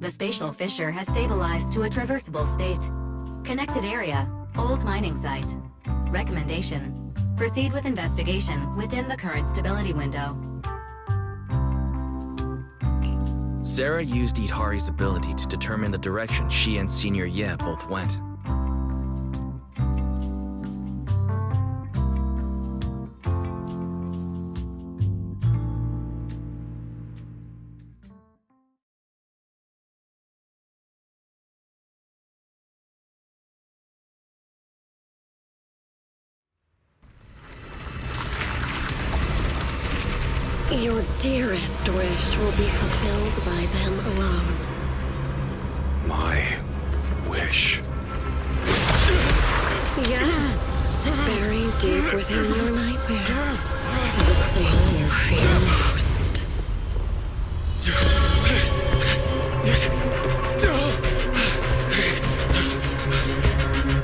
The spatial fissure has stabilized to a traversable state. Connected area, old mining site. Recommendation: proceed with investigation within the current stability window. Sarah used Idhari's ability to determine the direction she and Senior Ye both went. Your dearest wish will be fulfilled by them alone. My wish. Yes, buried deep within your nightmares. The thing you fear most.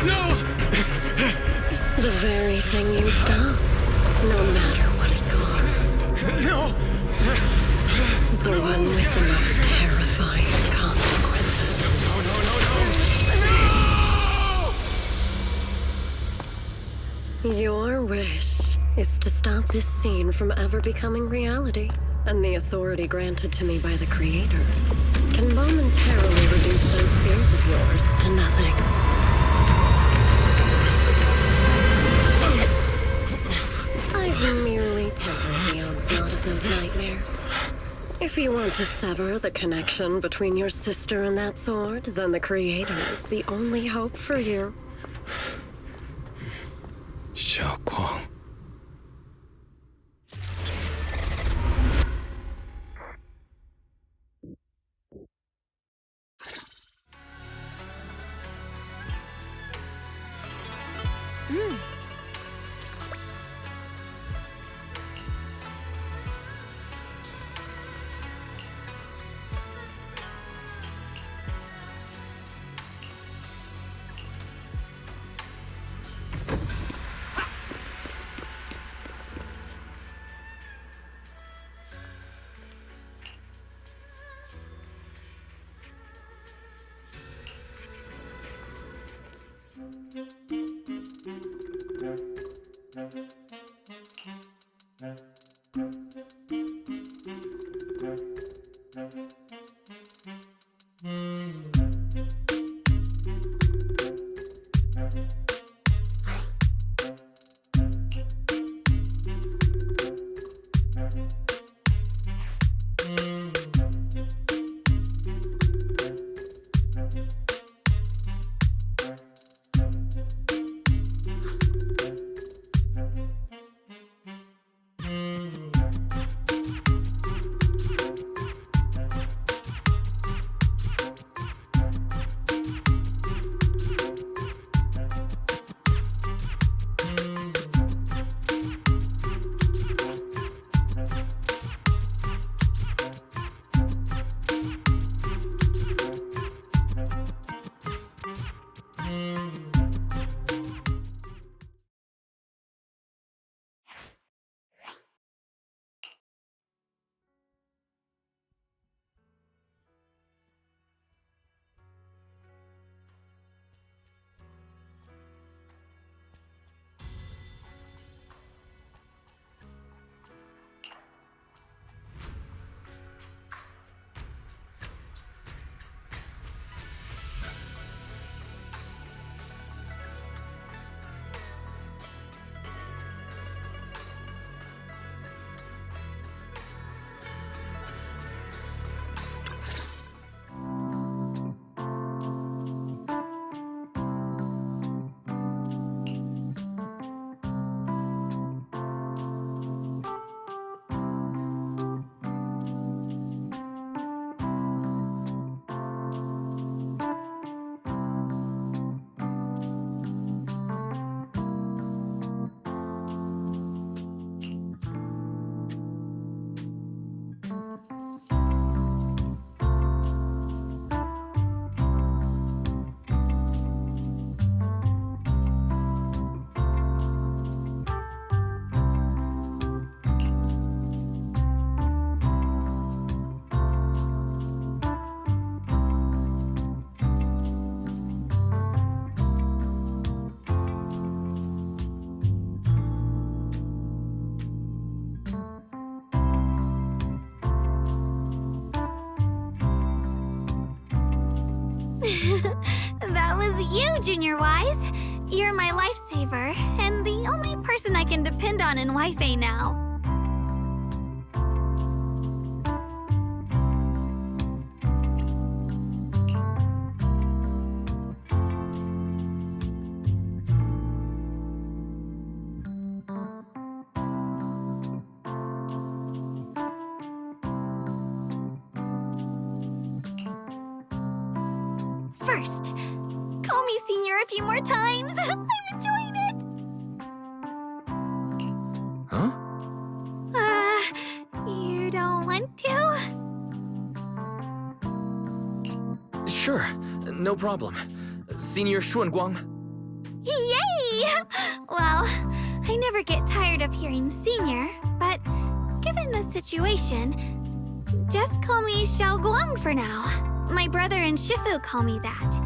No! The very thing you stop, no matter what it costs. No! The one with the most terrifying consequences. No! Your wish is to stop this scene from ever becoming reality, and the authority granted to me by the Creator can momentarily reduce those fears of yours to nothing. I've merely tempered the onslaught of those nightmares. If you want to sever the connection between your sister and that sword, then the Creator is the only hope for you. Xiaoguang. That was you, Junior Wise. You're my lifesaver, and the only person I can depend on in Wi-Fi now. First, call me Senior a few more times. I'm enjoying it. Huh? You don't want to? Sure, no problem. Senior Xuanguang. Yay! Well, I never get tired of hearing Senior, but given the situation, just call me Xiao Guang for now. My brother and Shifu call me that.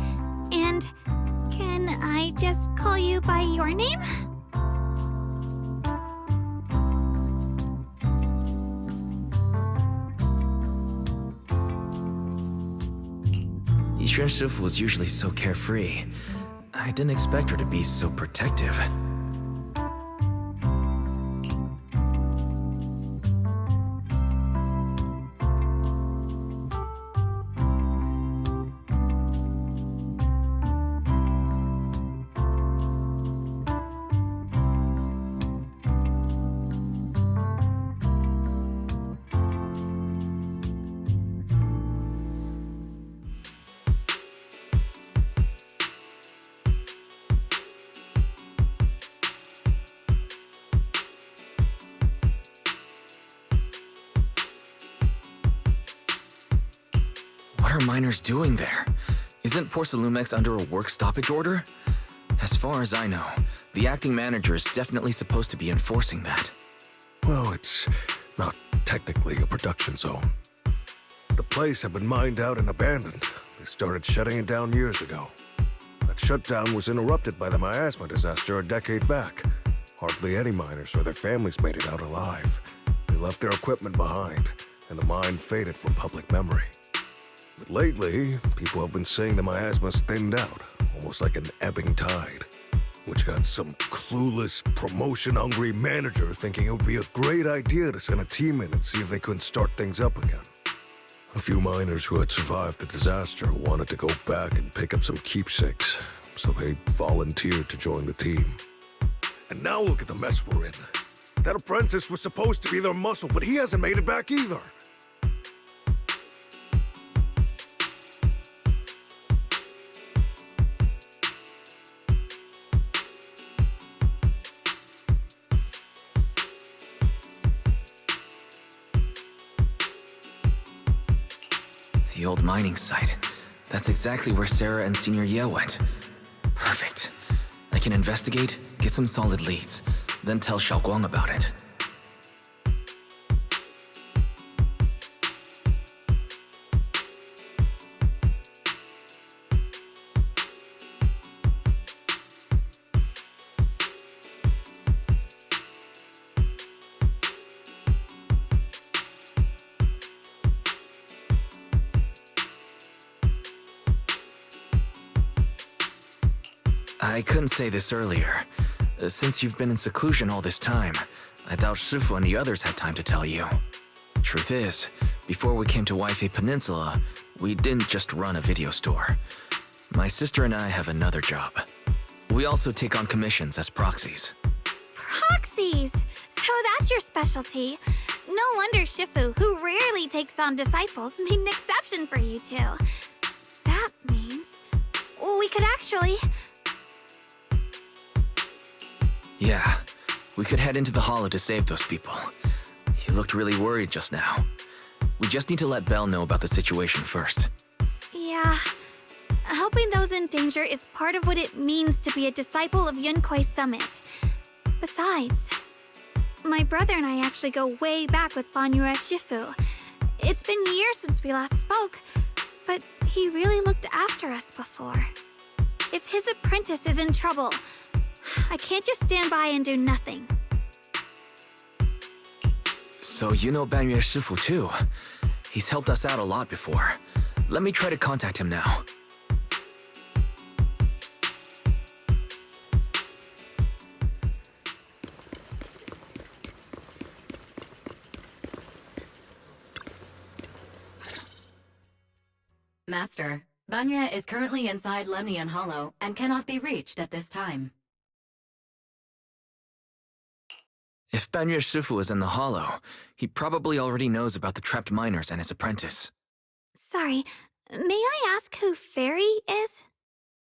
And can I just call you by your name? Yixuan Shifu was usually so carefree. I didn't expect her to be so protective. What are miners doing there? Isn't Porcelumex under a work stoppage order? As far as I know, the acting manager is definitely supposed to be enforcing that. Well, it's not technically a production zone. The place had been mined out and abandoned. They started shutting it down years ago. That shutdown was interrupted by the miasma disaster a decade back. Hardly any miners or their families made it out alive. They left their equipment behind, and the mine faded from public memory. But lately, people have been saying the miasma's thinned out, almost like an ebbing tide, which got some clueless, promotion-hungry manager thinking it would be a great idea to send a team in and see if they couldn't start things up again. A few miners who had survived the disaster wanted to go back and pick up some keepsakes, so they volunteered to join the team. And now look at the mess we're in. That apprentice was supposed to be their muscle, but he hasn't made it back either. The old mining site. That's exactly where Sarah and Senior Ye went. Perfect. I can investigate, get some solid leads, then tell Xiaoguang about it. I couldn't say this earlier. Since you've been in seclusion all this time, I doubt Shifu and the others had time to tell you. Truth is, before we came to Wi-Fi Peninsula, we didn't just run a video store. My sister and I have another job. We also take on commissions as proxies. Proxies! So that's your specialty. No wonder Shifu, who rarely takes on disciples, made an exception for you two. That means we could actually... Yeah, we could head into the hollow to save those people. You looked really worried just now. We just need to let Belle know about the situation first. Yeah. Helping those in danger is part of what it means to be a disciple of Yunkui's summit. Besides, my brother and I actually go way back with Banyue Shifu. It's been years since we last spoke, but he really looked after us before. If his apprentice is in trouble, I can't just stand by and do nothing. So you know Banyue Shifu too. He's helped us out a lot before. Let me try to contact him now. Master, Banya is currently inside Lemnian Hollow and cannot be reached at this time. If Banya Shifu is in the Hollow, he probably already knows about the trapped miners and his apprentice. Sorry, may I ask who Fairy is?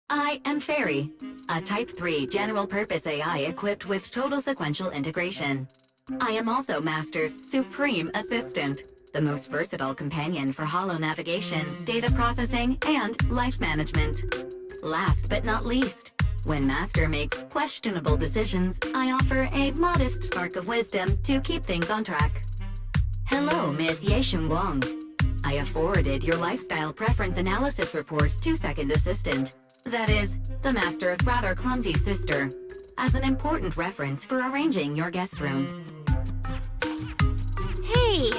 I am Fairy, a Type 3 general-purpose AI equipped with total sequential integration. I am also Master's supreme assistant, the most versatile companion for hollow navigation, data processing, and life management. Last but not least, when Master makes questionable decisions, I offer a modest spark of wisdom to keep things on track. Hello, Miss Ye Shunguang. I have forwarded your lifestyle preference analysis report to Second Assistant, that is, the Master's rather clumsy sister, as an important reference for arranging your guest room. Hey!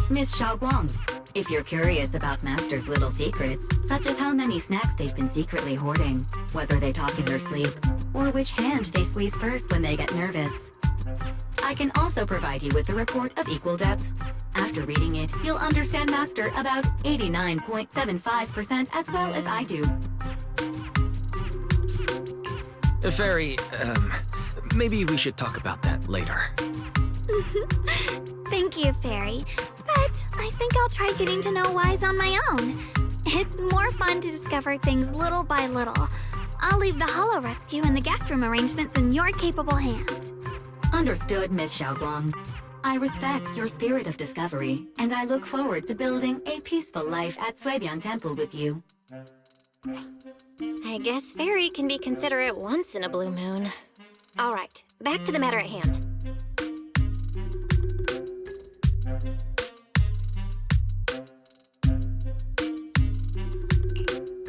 Miss Xiaoguang, if you're curious about Master's little secrets, such as how many snacks they've been secretly hoarding, whether they talk in their sleep, or which hand they squeeze first when they get nervous, I can also provide you with the report of equal depth. After reading it, you'll understand Master about 89.75% as well as I do. Fairy, maybe we should talk about that later. Thank you, Fairy. But I think I'll try getting to know Wise on my own. It's more fun to discover things little by little. I'll leave the Hollow Rescue and the guest room arrangements in your capable hands. Understood, Miss Xiaoguang. I respect your spirit of discovery, and I look forward to building a peaceful life at Suebian Temple with you. I guess Fairy can be considerate once in a blue moon. All right, back to the matter at hand.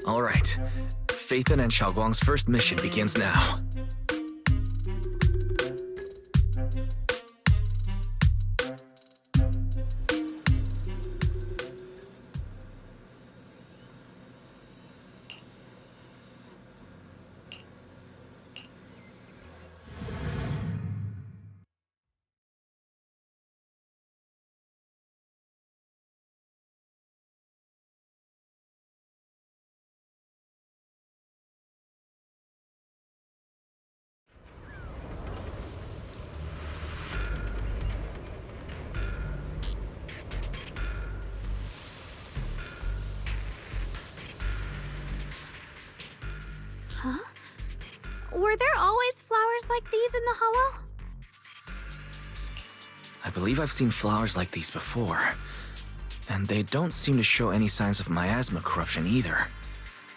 All right. Phaethon and Xiaoguang's first mission begins now. Huh? Were there always flowers like these in the Hollow? I believe I've seen flowers like these before. And they don't seem to show any signs of miasma corruption either.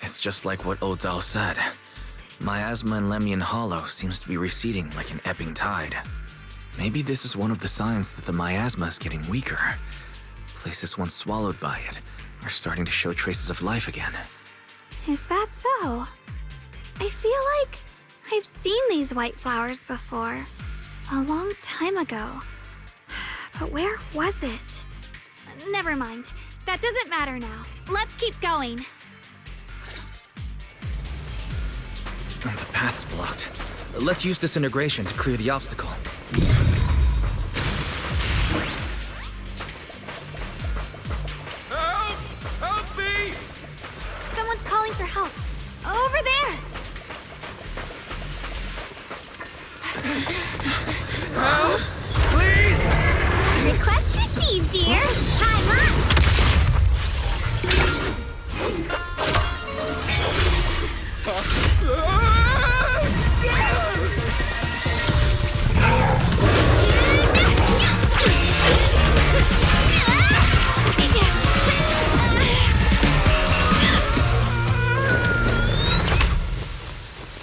It's just like what Odao said. Miasma in Lemnian Hollow seems to be receding like an ebbing tide. Maybe this is one of the signs that the miasma is getting weaker. Places once swallowed by it are starting to show traces of life again. Is that so? I feel like I've seen these white flowers before. A long time ago. But where was it? Never mind. That doesn't matter now. Let's keep going. The path's blocked. Let's use disintegration to clear the obstacle. Help! Help me! Someone's calling for help. Over there! Help! Please! Request received, dear. Time up!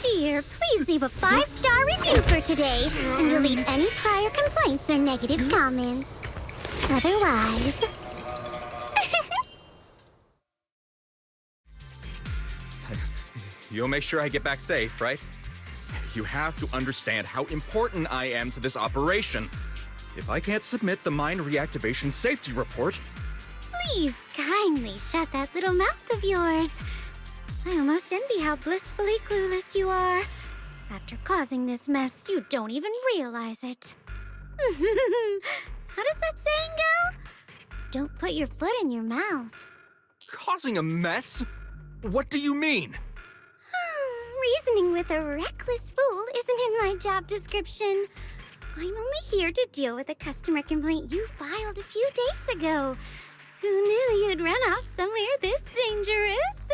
Dear, please leave a 5-star review for today and delete any prior complaints or negative comments. Otherwise... You'll make sure I get back safe, right? You have to understand how important I am to this operation. If I can't submit the mine reactivation safety report... Please kindly shut that little mouth of yours. I almost envy how blissfully clueless you are. After causing this mess, you don't even realize it. How does that saying go? Don't put your foot in your mouth. Causing a mess? What do you mean? Reasoning with a reckless fool isn't in my job description. I'm only here to deal with a customer complaint you filed a few days ago. Who knew you'd run off somewhere this dangerous?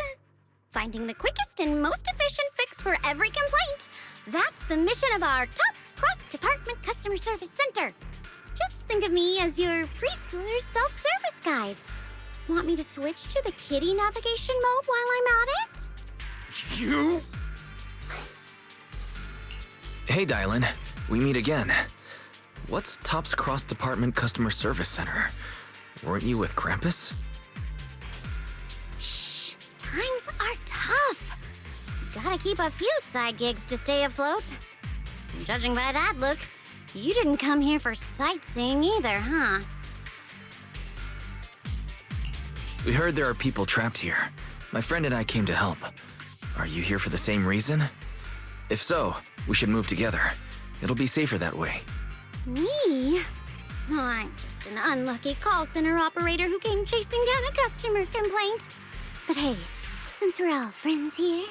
Finding the quickest and most efficient fix for every complaint. That's the mission of our TOPS Cross-Department Customer Service Center. Just think of me as your preschooler's self-service guide. Want me to switch to the kiddie navigation mode while I'm at it? You? Hey, Dylan. We meet again. What's TOPS Cross-Department Customer Service Center? Weren't you with Krampus? Shh! Times are tough. Gotta keep a few side gigs to stay afloat. Judging by that look, you didn't come here for sightseeing either, huh? We heard there are people trapped here. My friend and I came to help. Are you here for the same reason? If so, we should move together. It'll be safer that way. Me? Oh, I'm just an unlucky call center operator who came chasing down a customer complaint. But hey, since we're all friends here,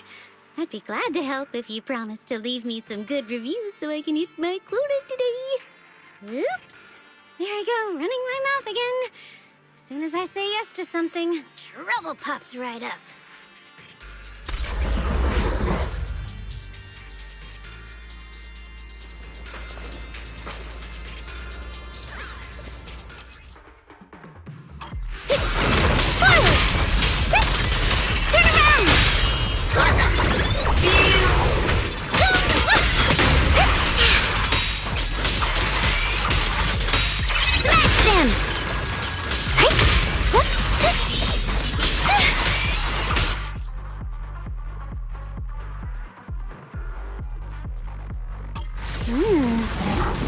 I'd be glad to help if you promise to leave me some good reviews so I can hit my quota today. Oops. There I go, running my mouth again. As soon as I say yes to something, trouble pops right up.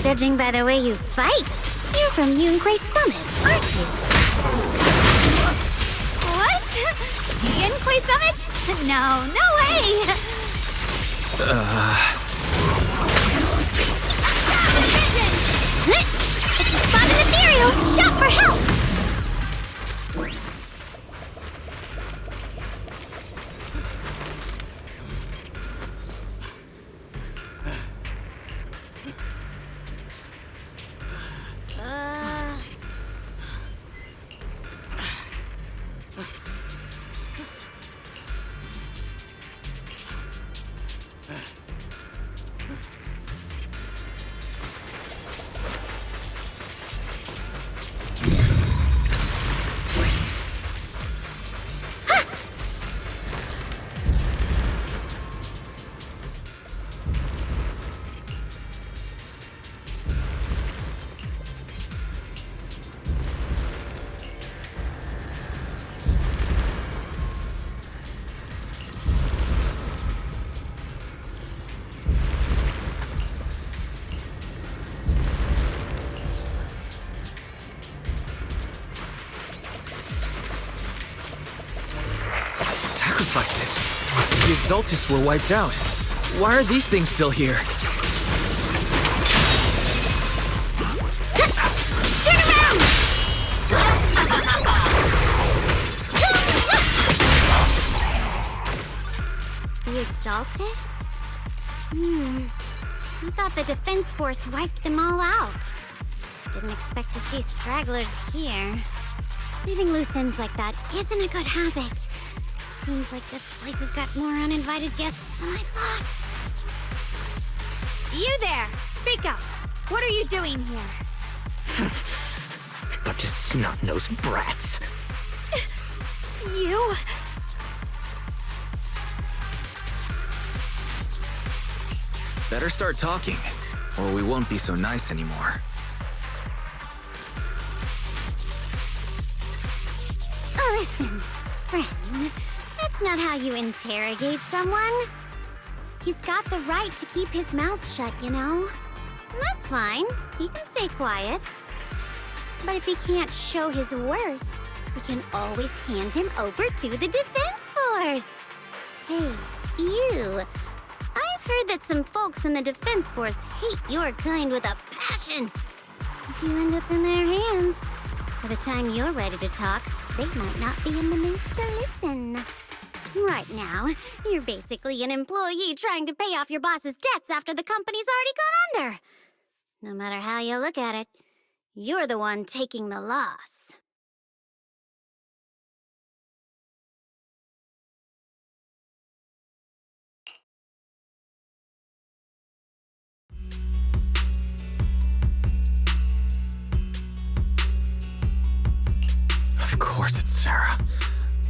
Judging by the way you fight, you're from Yunquay Summit, aren't you? What? Yunquay Summit? No, no way! If you spot an ethereal, shout for help! Sacrifices. The Exaltists were wiped out. Why are these things still here? Turn around! The Exaltists? I thought the Defense Force wiped them all out. Didn't expect to see stragglers here. Leaving loose ends like that isn't a good habit. Seems like this place has got more uninvited guests than I thought. You there! Speak up! What are you doing here? Bunch of snot-nosed brats. You? Better start talking, or we won't be so nice anymore. Listen, friends, that's not how you interrogate someone. He's got the right to keep his mouth shut, you know? And that's fine. He can stay quiet. But if he can't show his worth, we can always hand him over to the Defense Force. Hey, you. I've heard that some folks in the Defense Force hate your kind with a passion. If you end up in their hands, By the time you're ready to talk, they might not be in the mood to listen. Right now, you're basically an employee trying to pay off your boss's debts after the company's already gone under. No matter how you look at it, you're the one taking the loss. Of course it's Sarah.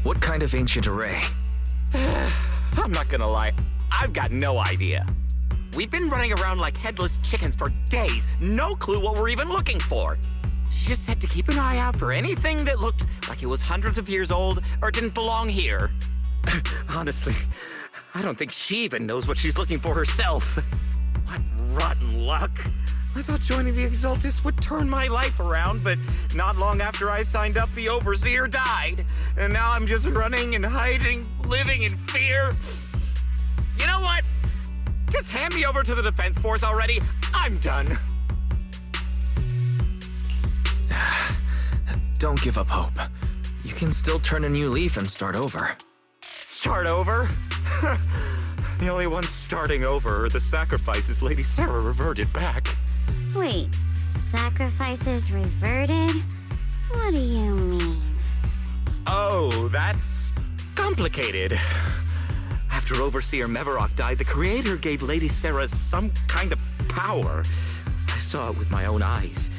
What kind of ancient array? I'm not gonna lie, I've got no idea. We've been running around like headless chickens for days, no clue what we're even looking for. She just said to keep an eye out for anything that looked like it was hundreds of years old or didn't belong here. Honestly, I don't think she even knows what she's looking for herself. What rotten luck. I thought joining the Exaltus would turn my life around, but not long after I signed up, the Overseer died. And now I'm just running and hiding, living in fear. You know what? Just hand me over to the Defense Force already. I'm done. Don't give up hope. You can still turn a new leaf and start over. Start over? The only ones starting over are the sacrifices Lady Sarah reverted back. Wait, sacrifices reverted? What do you mean? Oh, that's complicated. After Overseer Mevarok died, the Creator gave Lady Sarah some kind of power. I saw it with my own eyes.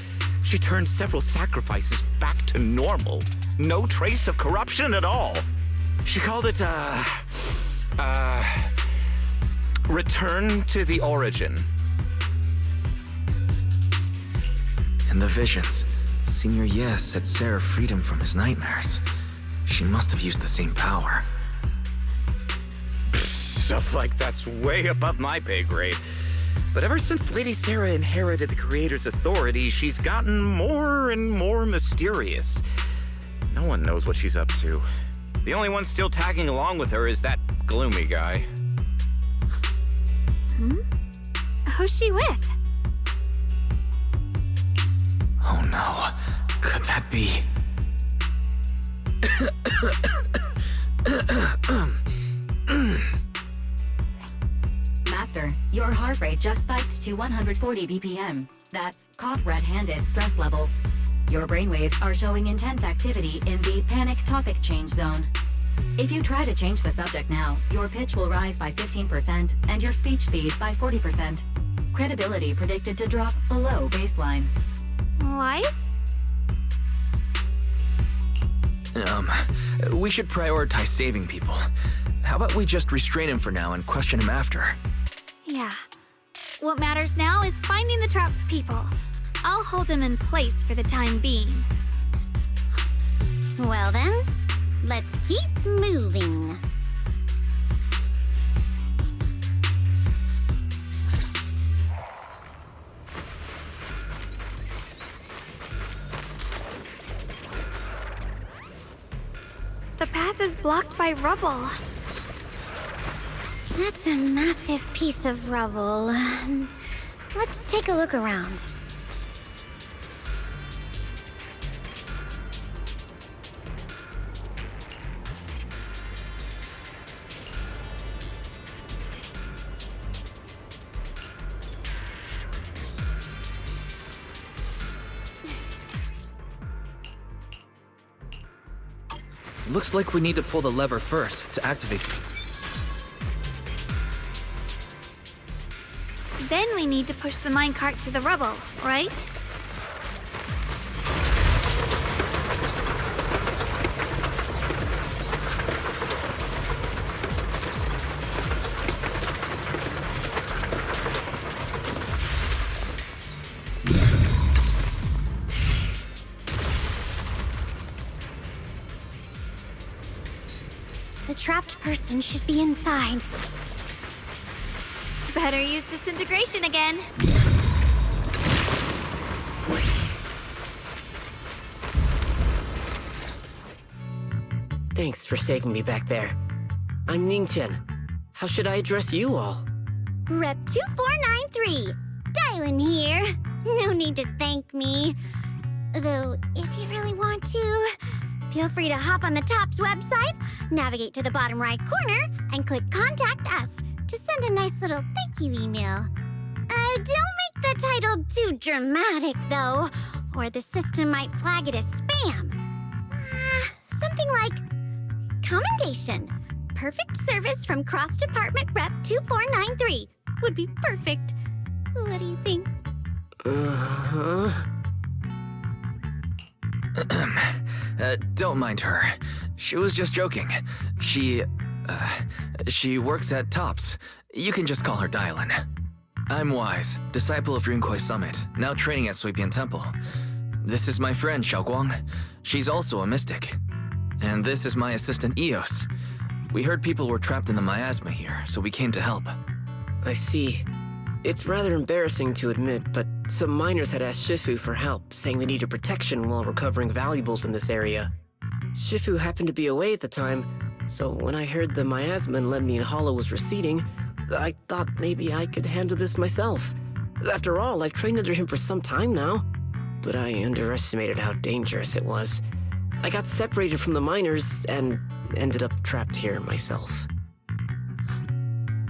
She turned several sacrifices back to normal. No trace of corruption at all. She called it, Return to the Origin. In the visions, Senior Yes said Sarah freed him from his nightmares. She must have used the same power. Stuff like that's way above my pay grade. But ever since Lady Sarah inherited the Creator's authority, she's gotten more and more mysterious. No one knows what she's up to. The only one still tagging along with her is that gloomy guy. Who's she with? Oh no, could that be? Master, your heart rate just spiked to 140 BPM. That's caught red-handed stress levels. Your brainwaves are showing intense activity in the panic topic change zone. If you try to change the subject now, your pitch will rise by 15% and your speech speed by 40%. Credibility predicted to drop below baseline. What? We should prioritize saving people. How about we just restrain him for now and question him after? Yeah. What matters now is finding the trapped people. I'll hold him in place for the time being. Well then, let's keep moving. The path is blocked by rubble. That's a massive piece of rubble. Let's take a look around. Looks like we need to pull the lever first to activate. Then we need to push the minecart to the rubble, right? The trapped person should be inside. Better use disintegration again. Thanks for saving me back there. I'm Ningtian. How should I address you all? Rep 2493. Dylan here. No need to thank me. Though, if you really want to, feel free to hop on the TOPS website, navigate to the bottom right corner, and click Contact Us to send a nice little thank you email. Don't make the title too dramatic, though, or the system might flag it as spam. Something like, Commendation. Perfect service from Cross Department Rep 2493 would be perfect. What do you think? Don't mind her. She was just joking. She works at TOPS. You can just call her Dylan. I'm Wise, disciple of Runkoi Summit, now training at Suipian Temple. This is my friend, Xiaoguang. She's also a mystic. And this is my assistant, Eos. We heard people were trapped in the miasma here, so we came to help. I see. It's rather embarrassing to admit, but some miners had asked Shifu for help, saying they needed protection while recovering valuables in this area. Shifu happened to be away at the time, so when I heard the miasma in Lemnian Hollow was receding, I thought maybe I could handle this myself. After all, I've trained under him for some time now. But I underestimated how dangerous it was. I got separated from the miners and ended up trapped here myself.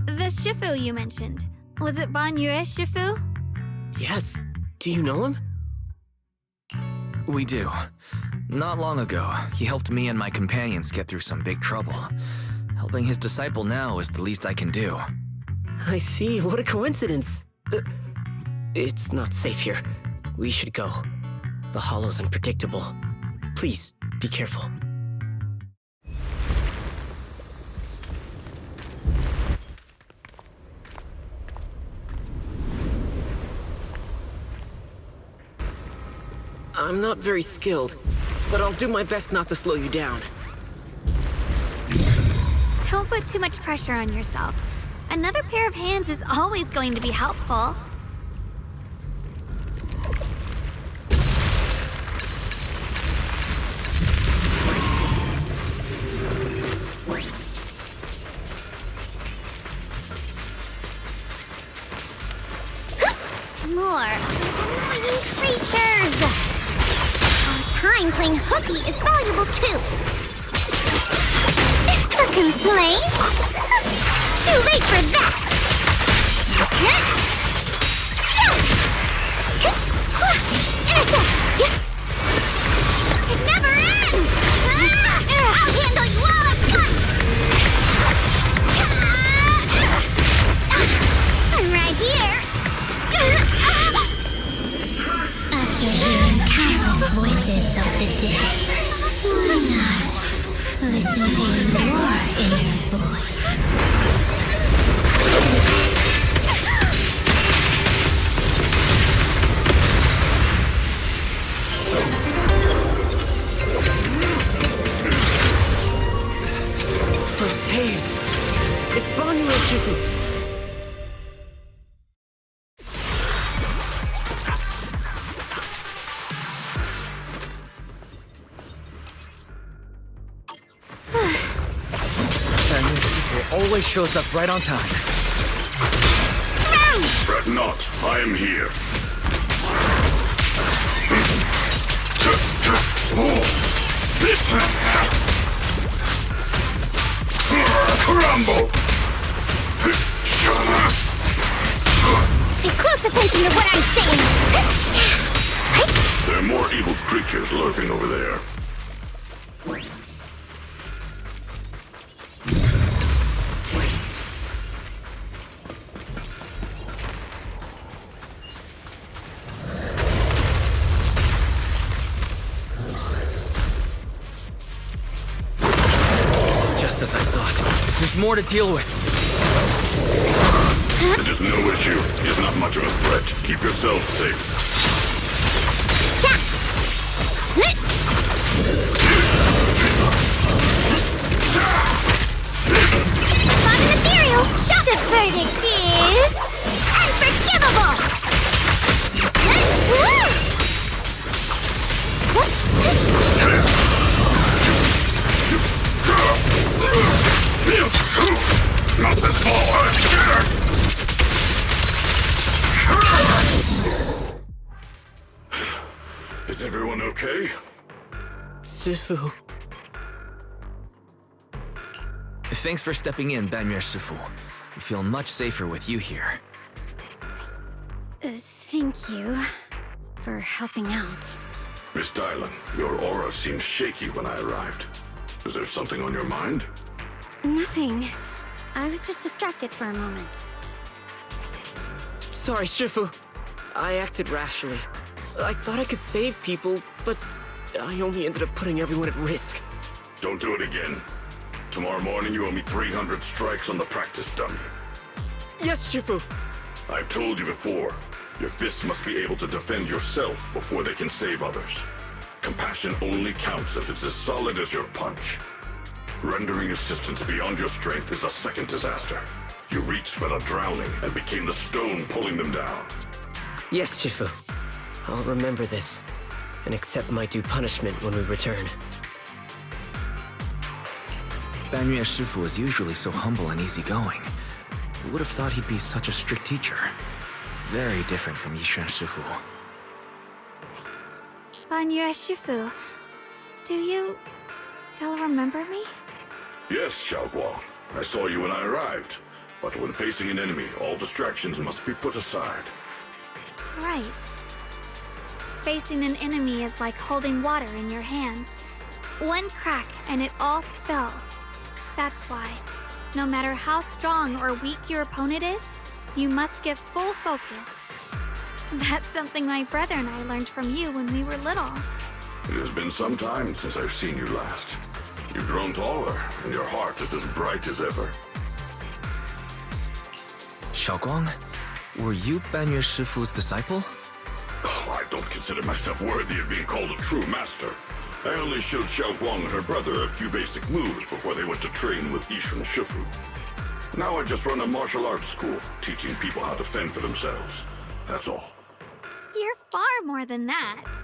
The Shifu you mentioned. Was it Ban Yue Shifu? Yes. Do you know him? We do. Not long ago, he helped me and my companions get through some big trouble. Helping his disciple now is the least I can do. I see. What a coincidence. It's not safe here. We should go. The hollow's unpredictable. Please, be careful. I'm not very skilled, but I'll do my best not to slow you down. Don't put too much pressure on yourself. Another pair of hands is always going to be helpful. More of these annoying creatures! Our time playing hooky is valuable too. A complaint? Too late for that! Intercept! It never ends! I'll handle you all at once! I'm right here! After hearing countless voices of the dead, why not listen to your inner voice? I'm saved! It's Ban Yue Shifu! Always shows up right on time. Fret not, I am here. Crumble! Pay close attention to what I'm saying! There are more evil creatures lurking over there. Just as I thought. There's more to deal with. It is no issue. He is not much of a threat. Keep yourself safe. Bottom material, the verdict is unforgivable! Not this far! Shifu. Thanks for stepping in, Banmure Shifu. I feel much safer with you here. Thank you for helping out. Miss Dylan, your aura seemed shaky when I arrived. Is there something on your mind? Nothing. I was just distracted for a moment. Sorry, Shifu. I acted rashly. I thought I could save people, but I only ended up putting everyone at risk. Don't do it again. Tomorrow morning you owe me 300 strikes on the practice dummy. Yes, Shifu! I've told you before, your fists must be able to defend yourself before they can save others. Compassion only counts if it's as solid as your punch. Rendering assistance beyond your strength is a second disaster. You reached for the drowning and became the stone pulling them down. Yes, Shifu. I'll remember this, and accept my due punishment when we return. Banmure Shifu is usually so humble and easygoing. Who would have thought he'd be such a strict teacher? Very different from Yishan Shifu. Banmure Shifu, do you still remember me? Yes, Xiaoguang. I saw you when I arrived. But when facing an enemy, all distractions must be put aside. Right. Facing an enemy is like holding water in your hands. One crack and it all spills. That's why, no matter how strong or weak your opponent is, you must give full focus. That's something my brother and I learned from you when we were little. It has been some time since I've seen you last. You've grown taller, and your heart is as bright as ever. Xiaoguang, were you Banmure Shifu's disciple? Oh, I don't consider myself worthy of being called a true master. I only showed Xiaoguang and her brother a few basic moves before they went to train with Yishan Shifu. Now I just run a martial arts school, teaching people how to fend for themselves. That's all. You're far more than that.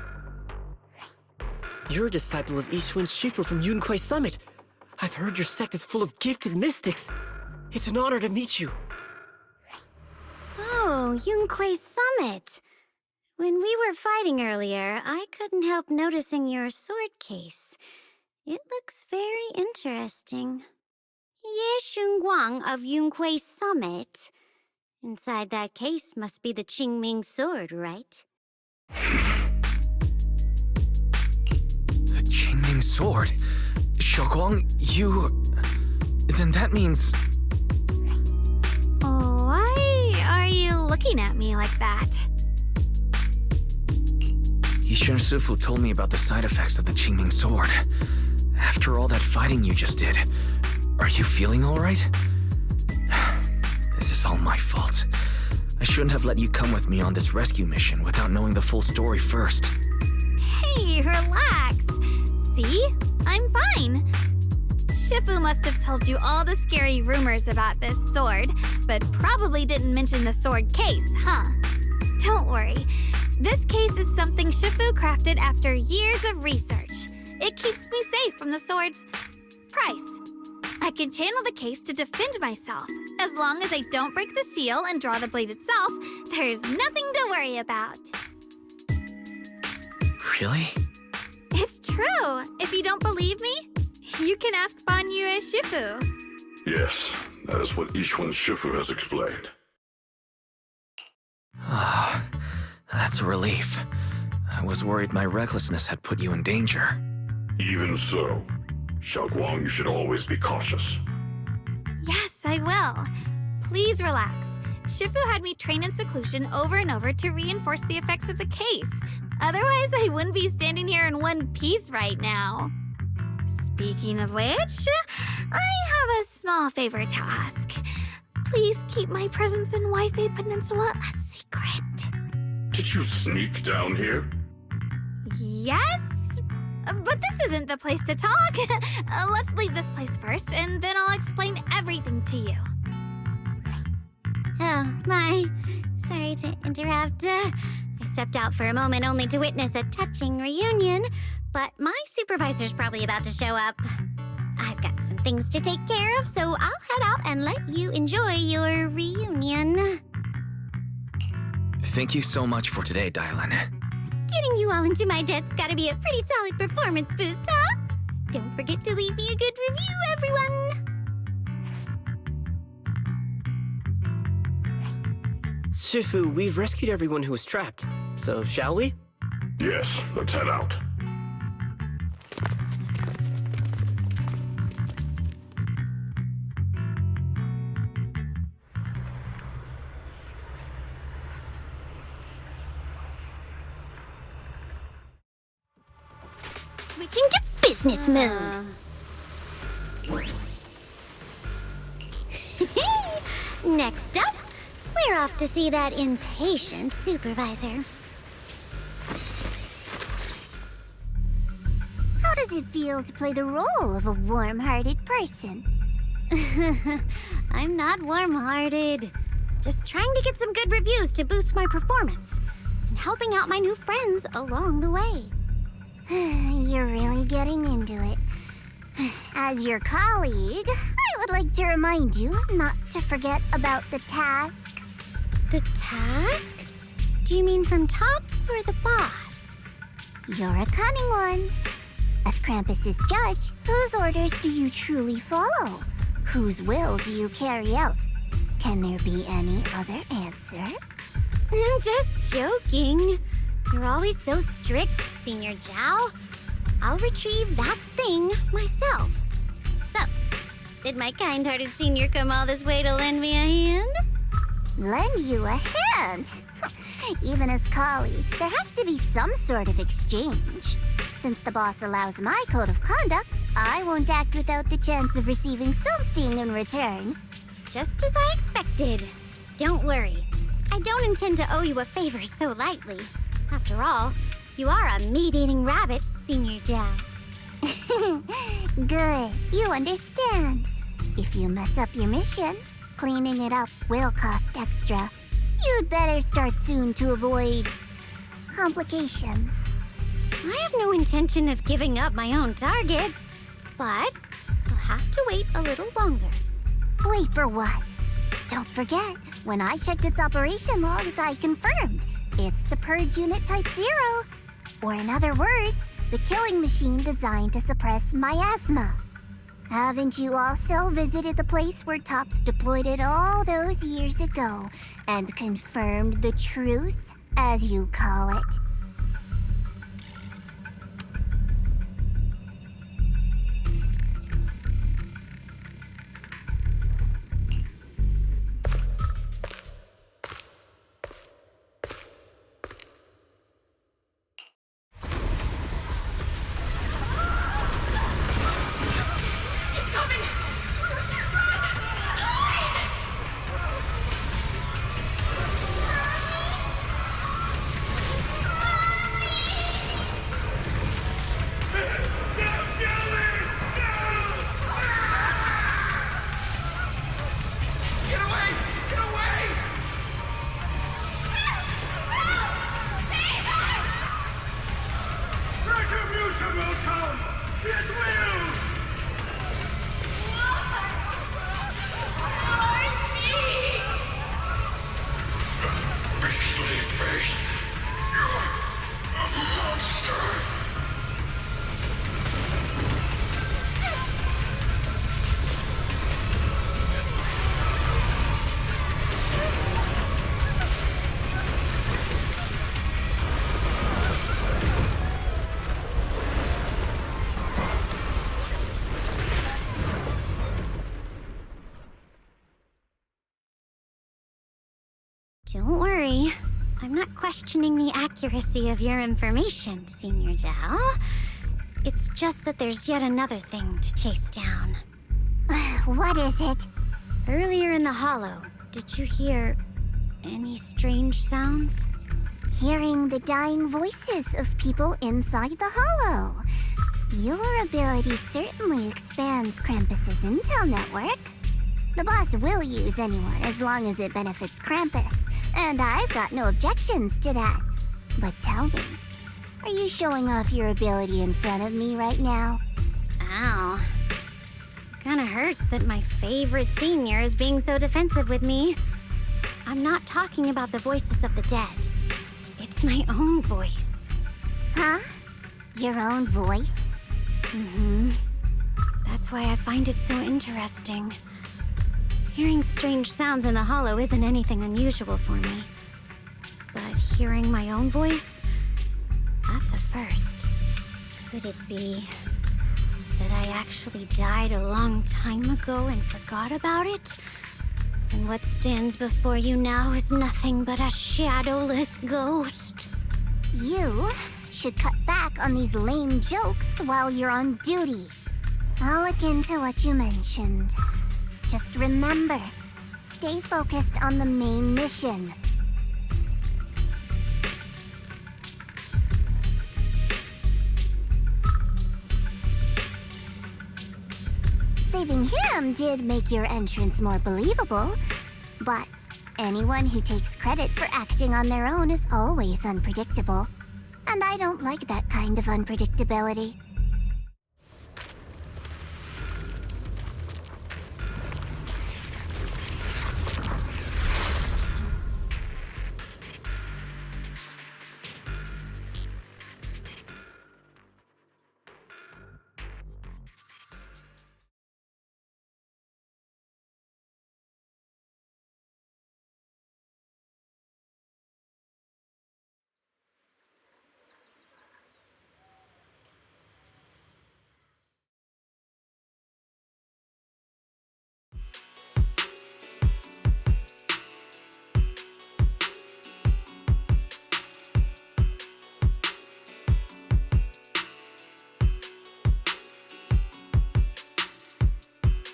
You're a disciple of Yishan Shifu from Yunkwei Summit. I've heard your sect is full of gifted mystics. It's an honor to meet you. Oh, Yunkwei Summit. When we were fighting earlier, I couldn't help noticing your sword case. It looks very interesting. Ye Shunguang of Yunkwei Summit. Inside that case must be the Qingming sword, right? The Qingming sword? Xiaoguang, you... Then that means... Why are you looking at me like that? Yishan Shifu told me about the side effects of the Qingming sword. After all that fighting you just did, are you feeling all right? This is all my fault. I shouldn't have let you come with me on this rescue mission without knowing the full story first. Hey, relax. See? I'm fine. Shifu must have told you all the scary rumors about this sword, but probably didn't mention the sword case, huh? Don't worry. This case is something Shifu crafted after years of research. It keeps me safe from the sword's price. I can channel the case to defend myself. As long as I don't break the seal and draw the blade itself, there's nothing to worry about. Really? It's true. If you don't believe me, you can ask Banmure Shifu. Yes, that is what Yishan Shifu has explained. Ah, that's a relief. I was worried my recklessness had put you in danger. Even so, Xiaoguang, you should always be cautious. Yes, I will. Please relax. Shifu had me train in seclusion over and over to reinforce the effects of the case. Otherwise, I wouldn't be standing here in one piece right now. Speaking of which, I have a small favor to ask. Please keep my presence in Waifei Peninsula a secret. Did you sneak down here? Yes? But this isn't the place to talk. Let's leave this place first, and then I'll explain everything to you. Oh, my. Sorry to interrupt. I stepped out for a moment only to witness a touching reunion, but my supervisor's probably about to show up. I've got some things to take care of, so I'll head out and let you enjoy your reunion. Thank you so much for today, Dylan. Getting you all into my debt's gotta be a pretty solid performance boost, huh? Don't forget to leave me a good review, everyone! Shifu, we've rescued everyone who was trapped. So, shall we? Yes, let's head out. Switching to business mode. Next up, we're off to see that impatient supervisor. How does it feel to play the role of a warm-hearted person? I'm not warm-hearted. Just trying to get some good reviews to boost my performance and helping out my new friends along the way. You're really getting into it. As your colleague, I would like to remind you not to forget about the task. The task? Do you mean from Tops or the boss? You're a cunning one. As Krampus's judge, whose orders do you truly follow? Whose will do you carry out? Can there be any other answer? I'm just joking. You're always so strict, Senior Zhao. I'll retrieve that thing myself. So, did my kind-hearted senior come all this way to lend me a hand? Lend you a hand? Even as colleagues, there has to be some sort of exchange. Since the boss allows my code of conduct, I won't act without the chance of receiving something in return. Just as I expected. Don't worry. I don't intend to owe you a favor so lightly. After all, you are a meat-eating rabbit, Senior Zhao. Good, you understand. If you mess up your mission, cleaning it up will cost extra. You'd better start soon to avoid complications. I have no intention of giving up my own target, but I'll have to wait a little longer. Wait for what? Don't forget, when I checked its operation logs, I confirmed it's the Purge Unit Type 0. Or in other words, the killing machine designed to suppress miasma. Haven't you also visited the place where Tops deployed it all those years ago and confirmed the truth, as you call it? Don't worry. I'm not questioning the accuracy of your information, Senior Zhao. It's just that there's yet another thing to chase down. What is it? Earlier in the hollow, did you hear any strange sounds? Hearing the dying voices of people inside the hollow. Your ability certainly expands Krampus's intel network. The boss will use anyone as long as it benefits Krampus, and I've got no objections to that. But tell me, are you showing off your ability in front of me right now? Ow. Kinda hurts that my favorite senior is being so defensive with me. I'm not talking about the voices of the dead. It's my own voice. Huh? Your own voice? Mm-hmm. That's why I find it so interesting. Hearing strange sounds in the hollow isn't anything unusual for me. But hearing my own voice, that's a first. Could it be that I actually died a long time ago and forgot about it? And what stands before you now is nothing but a shadowless ghost. You should cut back on these lame jokes while you're on duty. I'll look into what you mentioned. Just remember, stay focused on the main mission. Saving him did make your entrance more believable, but anyone who takes credit for acting on their own is always unpredictable. And I don't like that kind of unpredictability.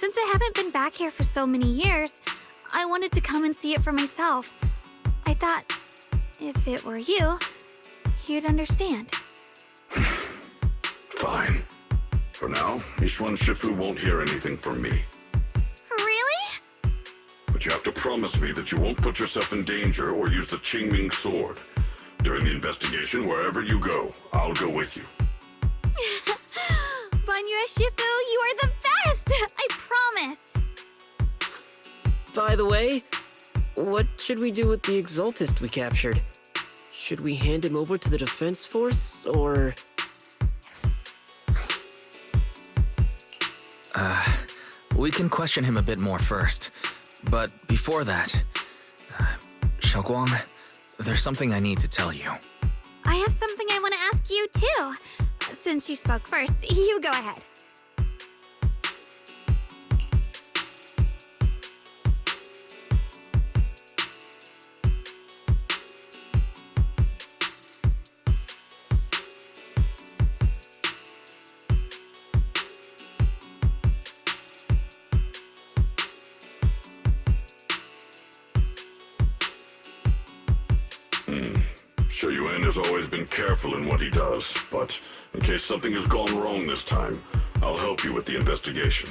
Since I haven't been back here for so many years, I wanted to come and see it for myself. I thought, if it were you, you'd understand. Fine. For now, Ishwan Shifu won't hear anything from me. Really? But you have to promise me that you won't put yourself in danger or use the Qingming sword. During the investigation, wherever you go, I'll go with you. Banyu Shifu, you are the best! I promise! By the way, what should we do with the Exaltist we captured? Should we hand him over to the defense force, or...? We can question him a bit more first. But before that, Xiaoguang, there's something I need to tell you. I have something I want to ask you, too. Since you spoke first, you go ahead. Shuyuan has always been careful in what he does, but in case something has gone wrong this time, I'll help you with the investigation.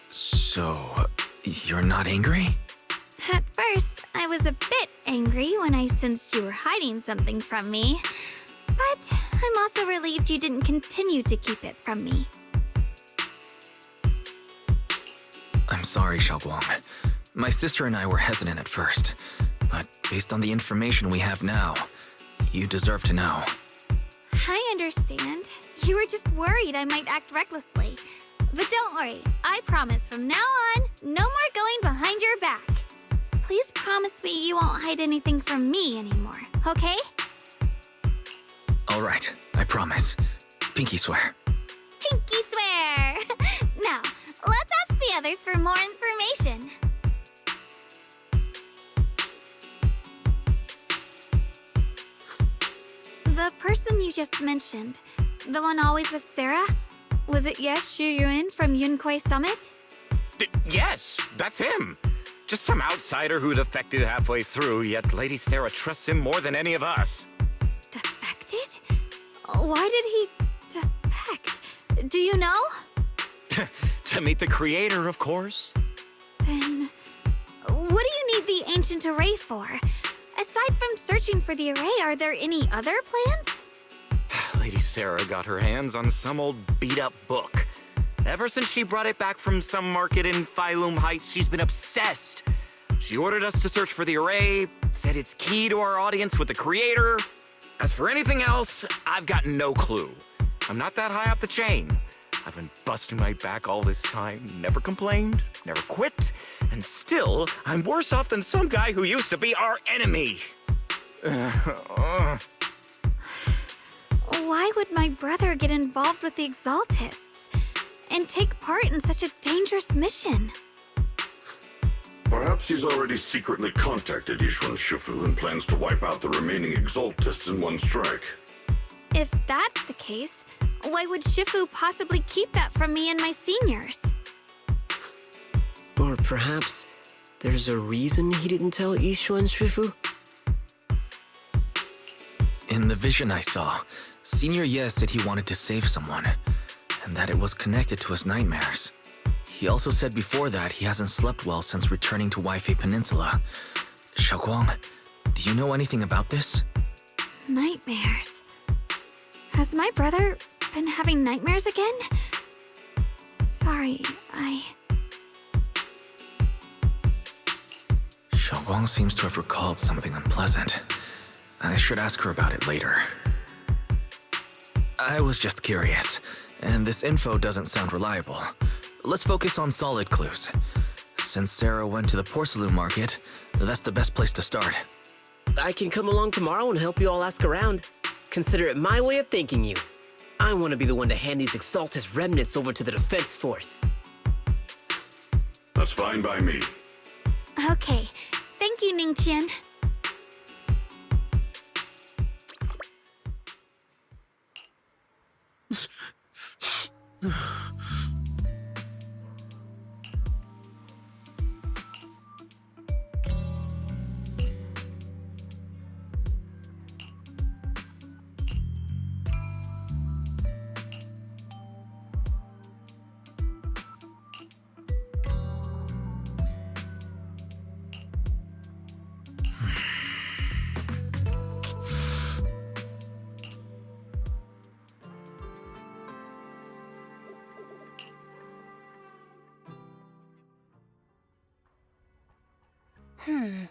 So, you're not angry? At first, I was a bit angry when I sensed you were hiding something from me. But I'm also relieved you didn't continue to keep it from me. I'm sorry, Xiaoguang. My sister and I were hesitant at first, but based on the information we have now, you deserve to know. I understand. You were just worried I might act recklessly. But don't worry, I promise from now on, no more going behind your back. Please promise me you won't hide anything from me anymore, okay? All right, I promise. Pinky swear. Pinky swear! Now, let's ask the others for more information. The person you just mentioned, the one always with Sarah, was it Shuyuan from Yunquai Summit? Yes, that's him. Just some outsider who defected halfway through, yet Lady Sarah trusts him more than any of us. Defected? Why did he defect? Do you know? To meet the creator, of course. Then, what do you need the ancient array for? Aside from searching for the array, are there any other plans? Lady Sarah got her hands on some old beat-up book. Ever since she brought it back from some market in Phylum Heights, she's been obsessed. She ordered us to search for the array, said it's key to our audience with the creator. As for anything else, I've got no clue. I'm not that high up the chain. I've been busting my back all this time, never complained, never quit, and still, I'm worse off than some guy who used to be our enemy. Why would my brother get involved with the Exaltists and take part in such a dangerous mission? Perhaps he's already secretly contacted Yishuan Shifu and plans to wipe out the remaining Exaltists in one strike. If that's the case, why would Shifu possibly keep that from me and my seniors? Or perhaps there's a reason he didn't tell Yishuan Shifu? In the vision I saw, Senior Ye said he wanted to save someone, and that it was connected to his nightmares. He also said before that he hasn't slept well since returning to Waifei Peninsula. Xiaoguang, do you know anything about this? Nightmares. Has my brother been having nightmares again? Sorry, Xiaoguang seems to have recalled something unpleasant. I should ask her about it later. I was just curious, and this info doesn't sound reliable. Let's focus on solid clues. Since Sarah went to the porcelain market, that's the best place to start. I can come along tomorrow and help you all ask around. Consider it my way of thanking you. I want to be the one to hand these Exaltus remnants over to the defense force. That's fine by me. Okay. Thank you, Ningqian. Hmm.